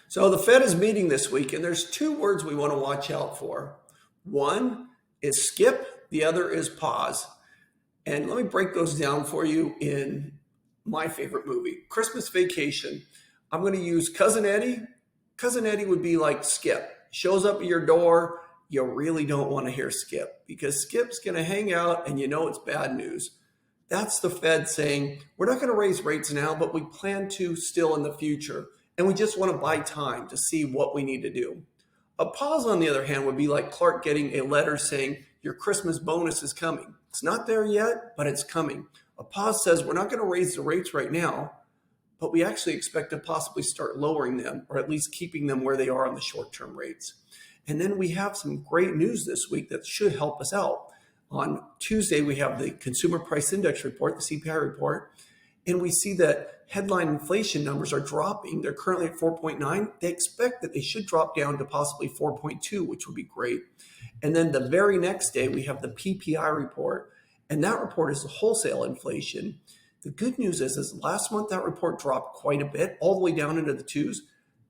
So the Fed is meeting this week, and there's two words we want to watch out for. One is skip, the other is pause. And let me break those down for you in my favorite movie, Christmas Vacation. I'm going to use Cousin Eddy. Cousin Eddy would be like Skip. Shows up at your door. You really don't want to hear Skip because Skip's going to hang out and you know it's bad news. That's the Fed saying, we're not going to raise rates now, but we plan to still in the future. And we just want to buy time to see what we need to do. A pause, on the other hand, would be like Clark getting a letter saying, your Christmas bonus is coming. It's not there yet, but it's coming. A pause says, we're not going to raise the rates right now, but we actually expect to possibly start lowering them or at least keeping them where they are on the short-term rates. And then we have some great news this week that should help us out. On Tuesday, we have the Consumer Price Index report, the CPI report, and we see that headline inflation numbers are dropping. They're currently at 4.9. They expect that they should drop down to possibly 4.2, which would be great. And then the very next day, we have the PPI report, and that report is the wholesale inflation. The good news is last month that report dropped quite a bit, all the way down into the twos.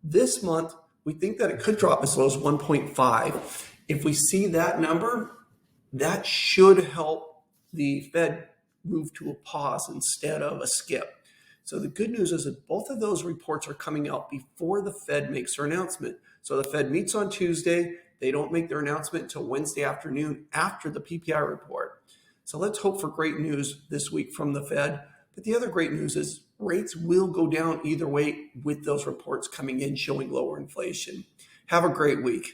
This month, we think that it could drop as low as 1.5. If we see that number, that should help the Fed move to a pause instead of a skip. So the good news is that both of those reports are coming out before the Fed makes their announcement. So the Fed meets on Tuesday. They don't make their announcement until Wednesday afternoon after the PPI report. So let's hope for great news this week from the Fed. But the other great news is rates will go down either way with those reports coming in showing lower inflation. Have a great week.